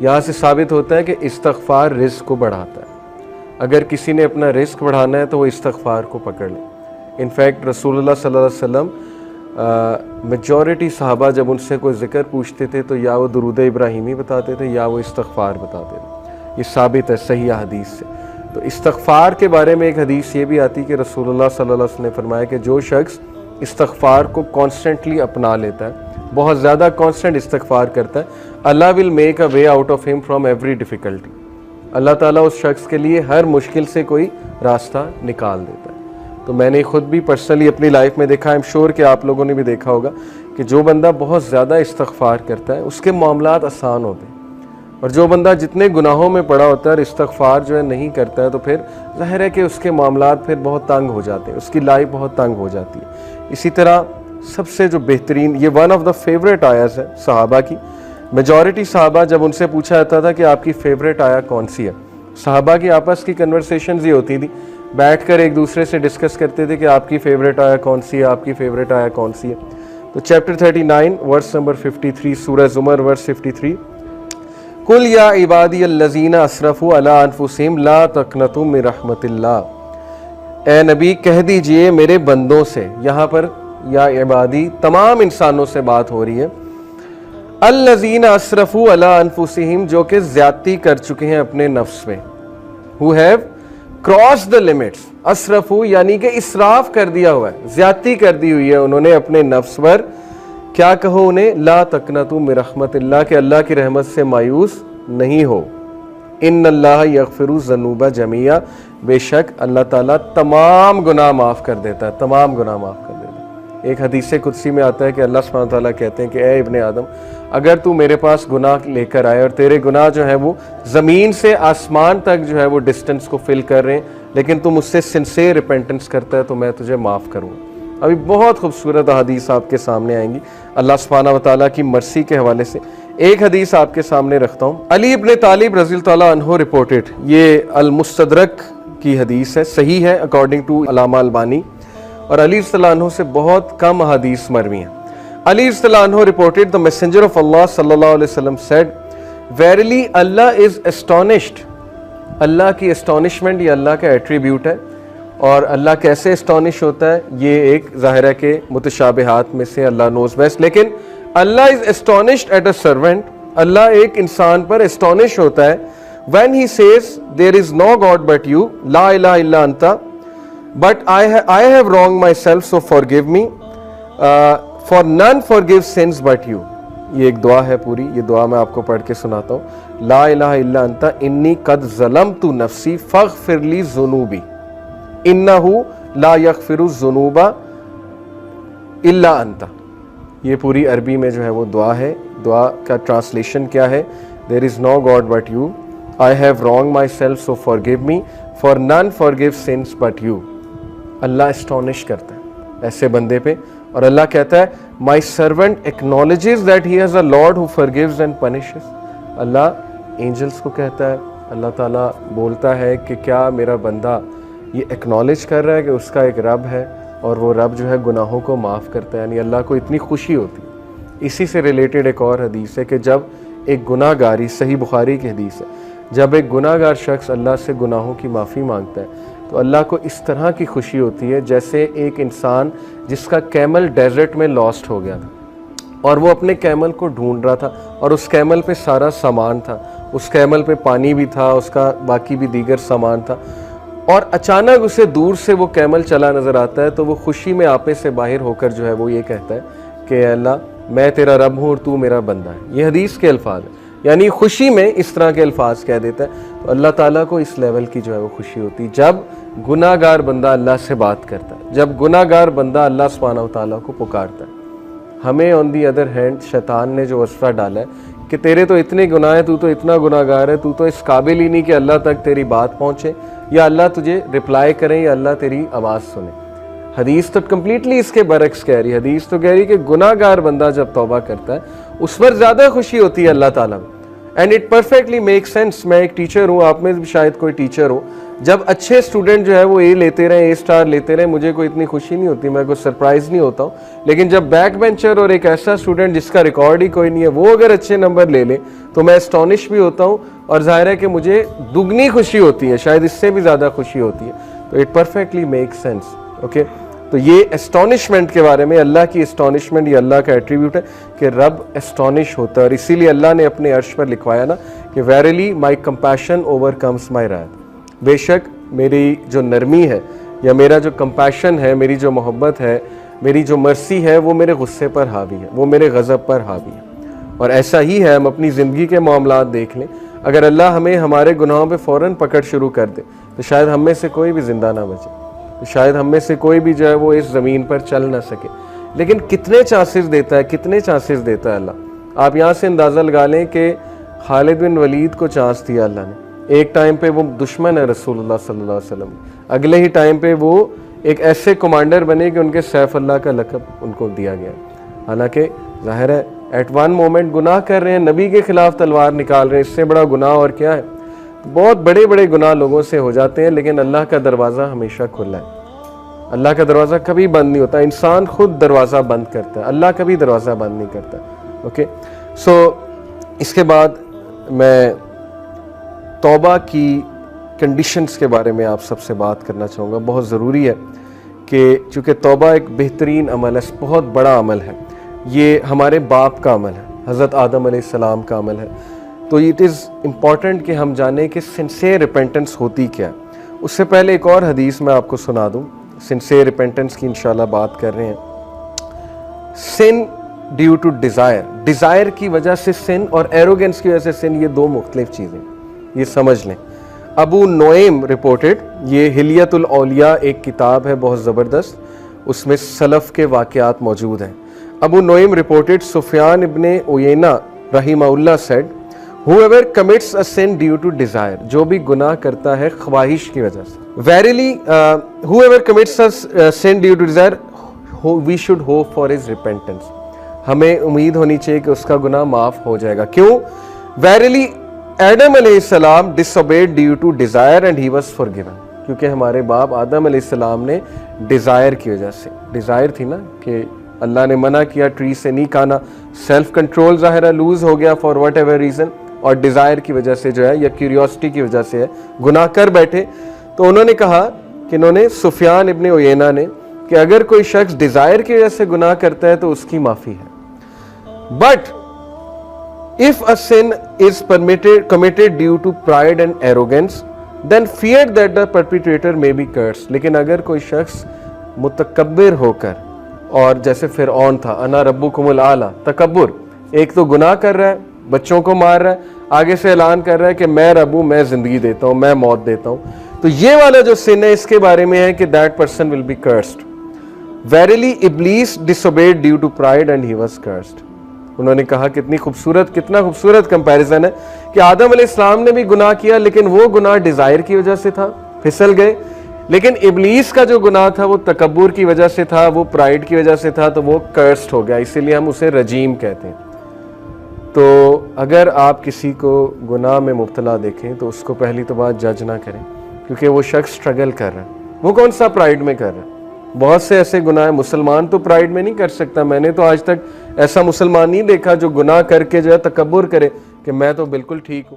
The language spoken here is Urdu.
یہاں سے ثابت ہوتا ہے کہ استغفار رزق کو بڑھاتا ہے. اگر کسی نے اپنا رزق بڑھانا ہے تو وہ استغفار کو پکڑ لیں. انفیکٹ رسول اللہ صلی اللہ علیہ وسلم میجورٹی صحابہ جب ان سے کوئی ذکر پوچھتے تھے تو یا وہ درود ابراہیمی بتاتے تھے یا وہ استغفار بتاتے تھے. یہ ثابت ہے صحیح حدیث سے. تو استغفار کے بارے میں ایک حدیث یہ بھی آتی کہ رسول اللہ صلی اللہ علیہ وسلم نے فرمایا کہ جو شخص استغفار کو کانسٹنٹلی اپنا لیتا ہے, بہت زیادہ کانسٹنٹ استغفار کرتا ہے, اللہ will make a way out of him from every difficulty. اللہ تعالیٰ اس شخص کے لیے ہر مشکل سے کوئی راستہ نکال دیتا ہے. تو میں نے خود بھی پرسنلی اپنی لائف میں دیکھا, ایم شور کہ آپ لوگوں نے بھی دیکھا ہوگا کہ جو بندہ بہت زیادہ استغفار کرتا ہے اس کے معاملات آسان ہوتے ہیں, اور جو بندہ جتنے گناہوں میں پڑا ہوتا ہے اور استغفار جو ہے نہیں کرتا ہے تو پھر ظاہر ہے کہ اس کے معاملات پھر بہت تنگ ہو جاتے ہیں, اس کی لائف بہت تنگ ہو جاتی ہے. اسی طرح سب سے جو بہترین, یہ ون آف دا فیوریٹ آیاز ہے صحابہ کی. میجورٹی صحابہ جب ان سے پوچھا جاتا تھا کہ آپ کی فیوریٹ آیا کون سی ہے, صحابہ کی آپس کی کنورسیشنز یہ ہوتی تھی, بیٹھ کر ایک دوسرے سے ڈسکس کرتے تھے کہ آپ کی فیوریٹ آیا کون سی ہے, آپ کی فیوریٹ آیا کون سی ہے. تو چیپٹر 39 ورس نمبر 53, سورہ زمر ورس 53, قل یا عبادی الذین اسرفوا علی انفسہم لا تقنطوا من رحمت اللہ. اے نبی کہہ دیجئے میرے بندوں سے, یہاں پر یا عبادی تمام انسانوں سے بات ہو رہی ہے, الذین اسرفوا علی انفسہم جو کہ زیادتی کر چکے ہیں اپنے نفس میں, who have crossed the limits. اسرفوا یعنی کہ اسراف کر دیا ہوا ہے, زیادتی کر دی ہوئی ہے انہوں نے اپنے نفس پر. کیا کہو انہیں, لا تقنطوا من رحمت اللہ, کہ اللہ کی رحمت سے مایوس نہیں ہو. ان اللہ یغفر الذنوب جميعا, بے شک اللہ تعالیٰ تمام گناہ معاف کر دیتا ہے, تمام گناہ معاف کر دیتا ہے. ایک حدیث قدسی میں آتا ہے کہ اللہ سبحانہ وتعالیٰ کہتے ہیں کہ اے ابن آدم, اگر تو میرے پاس گناہ لے کر آئے اور تیرے گناہ جو ہے وہ زمین سے آسمان تک جو ہے وہ ڈسٹنس کو فل کر رہے ہیں, لیکن تو مجھ سے سنسیئر ریپینٹنس کرتا ہے تو میں تجھے معاف کروں. ابھی بہت خوبصورت حدیث آپ کے سامنے آئیں گی اللہ سبحانہ وتعالیٰ کی مرسی کے حوالے سے. ایک حدیث آپ کے سامنے رکھتا ہوں. علی ابن طالب رضی اللہ تعالیٰ عنہ رپورٹڈ, یہ المستدرک کی حدیث ہے, صحیح ہے اکارڈنگ ٹو علامہ البانی, اور علی رضی اللہ عنہ سے بہت کم حدیث مروی ہیں. علی رضی اللہ عنہ reported the messenger of Allah صلی اللہ علیہ وسلم said, verily Allah is astonished. اللہ کی astonishment یہ اللہ کا ایٹریبیوٹ ہے, اور اللہ کیسے اسٹانش ہوتا ہے یہ ایک ظاہر ہے کہ متشابہات میں سے اللہ knows best. لیکن اللہ is astonished at a servant, اللہ ایک انسان پر اسٹانش ہوتا ہے when he says there is no God but you, لا الہ الا انت, but I have wronged myself so forgive me, for none forgives sins but you. یہ ایک دعا ہے پوری, یہ دعا میں آپ کو پڑھ کے سناتا ہوں. لا الہ الا انت انی قد ظلمت نفسی فاغفر لی ذنوبی انہ لا یغفر الذنوب الا انت. یہ پوری عربی میں جو ہے وہ دعا ہے. دعا کا ٹرانسلیشن کیا ہے, there is no God but you, I have wronged myself so forgive me, for none forgives sins but you. Allah astonished کرتا ہے ایسے بندے پہ, اور اللہ کہتا ہے my servant acknowledges that he has a Lord who forgives and punishes. Allah angels کو کہتا ہے, اللہ تعالیٰ بولتا ہے کہ کیا میرا بندہ یہ ایکنالج کر رہا ہے کہ اس کا ایک رب ہے اور وہ رب جو ہے گناہوں کو معاف کرتا ہے. یعنی اللہ کو اتنی خوشی ہوتی ہے. اسی سے ریلیٹڈ ایک اور حدیث ہے کہ جب ایک گناہ گاری, صحیح بخاری کی حدیث ہے, جب ایک گناہ گار شخص اللہ سے گناہوں کی معافی مانگتا ہے تو اللہ کو اس طرح کی خوشی ہوتی ہے جیسے ایک انسان جس کا کیمل ڈیزرٹ میں لاسٹ ہو گیا تھا اور وہ اپنے کیمل کو ڈھونڈ رہا تھا, اور اس کیمل پہ سارا سامان تھا, اس کیمل پہ پانی بھی تھا, اس کا باقی بھی دیگر سامان تھا, اور اچانک اسے دور سے وہ کیمل چلا نظر آتا ہے تو وہ خوشی میں آپے سے باہر ہو کر جو ہے وہ یہ کہتا ہے کہ اے اللہ میں تیرا رب ہوں اور تو میرا بندہ ہے. یہ حدیث کے الفاظ ہیں, یعنی خوشی میں اس طرح کے الفاظ کہہ دیتا ہے. تو اللہ تعالیٰ کو اس لیول کی جو ہے وہ خوشی ہوتی جب گناہ گار بندہ اللہ سے بات کرتا ہے, جب گناہ گار بندہ اللہ سبحانہ و تعالیٰ کو پکارتا ہے. ہمیں آن دی ادر ہینڈ شیطان نے جو وصفہ ڈالا ہے کہ تیرے تو اتنے گناہ ہیں, تو اتنا گناہ گار ہے, تو اس قابل ہی نہیں کہ اللہ تک تیری بات پہنچے یا اللہ تجھے رپلائی کریں یا اللہ تیری آواز سنے. حدیث تو کمپلیٹلی اس کے برعکس کہہ رہی ہے. حدیث تو کہہ رہی ہے کہ گناہ گار بندہ جب توبہ کرتا ہے اس پر زیادہ خوشی ہوتی ہے اللہ تعالیٰ میں. And it perfectly make sense. میں ایک ٹیچر ہوں, آپ میں بھی شاید کوئی ٹیچر ہو. جب اچھے اسٹوڈنٹ جو ہے وہ اے لیتے رہے، اے سٹار لیتے رہے، مجھے کوئی اتنی خوشی نہیں ہوتی، میں کوئی سرپرائز نہیں ہوتا ہوں. لیکن جب بیک بینچر اور ایک ایسا اسٹوڈنٹ جس کا ریکارڈ ہی کوئی نہیں ہے وہ اگر اچھے نمبر لے لے تو میں اسٹونش بھی ہوتا ہوں، اور ظاہر ہے کہ مجھے دگنی خوشی ہوتی ہے، شاید اس سے بھی زیادہ خوشی ہوتی ہے. تو it perfectly make sense. Okay, تو یہ اسٹونشمنٹ کے بارے میں، اللہ کی اسٹونشمنٹ یہ اللہ کا ایٹریبیوٹ ہے کہ رب اسٹونش ہوتا ہے، اور اسی لیے اللہ نے اپنے عرش پر لکھوایا نا کہ ویریلی مائی کمپیشن اوور کمس مائی رائت. بے شک میری جو نرمی ہے یا میرا جو کمپیشن ہے، میری جو محبت ہے، میری جو مرسی ہے، وہ میرے غصے پر حاوی ہے، وہ میرے غضب پر حاوی ہے. اور ایسا ہی ہے، ہم اپنی زندگی کے معاملات دیکھ لیں، اگر اللہ ہمیں ہمارے گناہوں پہ فوراً پکڑ شروع کر دے تو شاید ہم میں سے کوئی بھی زندہ نہ بچے، تو شاید ہم میں سے کوئی بھی جو ہے وہ اس زمین پر چل نہ سکے. لیکن کتنے چانسز دیتا ہے، کتنے چانسز دیتا ہے اللہ. آپ یہاں سے اندازہ لگا لیں کہ خالد بن ولید کو چانس دیا اللہ نے. ایک ٹائم پہ وہ دشمن ہے رسول اللہ صلی اللہ علیہ وسلم، اگلے ہی ٹائم پہ وہ ایک ایسے کمانڈر بنے کہ ان کے سیف اللہ کا لقب ان کو دیا گیا. حالانکہ ظاہر ہے ایٹ ون مومنٹ گناہ کر رہے ہیں، نبی کے خلاف تلوار نکال رہے ہیں، اس سے بڑا گناہ اور کیا ہے. بہت بڑے بڑے گناہ لوگوں سے ہو جاتے ہیں، لیکن اللہ کا دروازہ ہمیشہ کھلا ہے. اللہ کا دروازہ کبھی بند نہیں ہوتا، انسان خود دروازہ بند کرتا ہے، اللہ کبھی دروازہ بند نہیں کرتا. اوکے، سو اس کے بعد میں توبہ کی کنڈیشنز کے بارے میں آپ سب سے بات کرنا چاہوں گا. بہت ضروری ہے کہ چونکہ توبہ ایک بہترین عمل ہے، بہت بڑا عمل ہے، یہ ہمارے باپ کا عمل ہے، حضرت آدم علیہ السلام کا عمل ہے. تو اٹ از امپورٹنٹ کہ ہم جانیں کہ سنسیئر ریپینٹنس ہوتی کیا ہے. اس سے پہلے ایک اور حدیث میں آپ کو سنا دوں، سنسیئر ریپینٹنس کی انشاءاللہ بات کر رہے ہیں. سن ڈیو ٹو ڈیزائر، ڈیزائر کی وجہ سے سن اور ایروگنس کی وجہ سے سن، یہ دو مختلف چیزیں، یہ سمجھ لیں. ابو نعیم رپورٹڈ، یہ حلیت الاولیاء ایک کتاب ہے بہت زبردست، اس میں سلف کے واقعات موجود ہیں. ابو نعیم رپورٹڈ سفیان ابن عیینہ رحمہ اللہ sad whoever commits a sin due to desire، جو بھی گناہ کرتا ہے خواہش کی وجہ سے. verily whoever commits a sin due to desire we should hope for his repentance، ہمیں امید ہونی چاہیے کہ اس کا گناہ معاف ہو جائے گا. کیوں؟ verily آدم علیہ السلام disobeyed due to desire and he was forgiven، کیونکہ ہمارے باپ آدم علیہ السلام نے ڈیزائر کی وجہ سے، ڈیزائر تھی نا کہ اللہ نے منع کیا ٹری سے نہیں کھانا، سیلف کنٹرول ظاہرہ لوز ہو گیا فار واٹ ایور ریزن، اور ڈیزائر کی وجہ سے جو ہے یا کیوریوسٹی کی وجہ سے ہے گناہ کر بیٹھے. تو انہوں نے کہا کہ انہوں نے سفیان ابن عیینہ نے کہ اگر کوئی شخص ڈیزائر کی وجہ سے گناہ کرتا ہے تو اس کی معافی ہے. But if a sin is committed due to pride and arrogance then fear that the perpetrator may be cursed. لیکن اگر کوئی شخص متکبر ہو کر، اور جیسے فرعون تھا، انا ربکم الاعلی، تکبر، ایک تو گناہ کر رہا ہے، بچوں کو مار رہا ہے، آگے سے اعلان کر رہا ہے کہ میں رب ہوں، میں زندگی دیتا ہوں، میں موت دیتا ہوں. تو یہ والا جو سن ہے اس کے بارے میں ہے کہ that person will be cursed. verily Iblis disobeyed due to pride and he was cursed. انہوں نے کہا کتنا خوبصورت کمپیریزن ہے کہ آدم علیہ السلام نے بھی گناہ کیا، لیکن وہ گناہ ڈیزائر کی وجہ سے تھا، پھسل گئے. لیکن ابلیس کا جو گناہ تھا وہ تکبر کی وجہ سے تھا، وہ پرائڈ کی وجہ سے تھا، تو وہ کرسڈ ہو گیا، اسی لیے ہم اسے رجیم کہتے ہیں. تو اگر آپ کسی کو گناہ میں مبتلا دیکھیں تو اس کو پہلی تو بات جج نہ کریں، کیونکہ وہ شخص سٹرگل کر رہا ہے. وہ کون سا پرائڈ میں کر رہا ہے؟ بہت سے ایسے گناہ ہیں، مسلمان تو پرائڈ میں نہیں کر سکتا. میں نے تو آج تک ایسا مسلمان نہیں دیکھا جو گناہ کر کے جو ہے تکبر کرے کہ میں تو بالکل ٹھیک ہوں.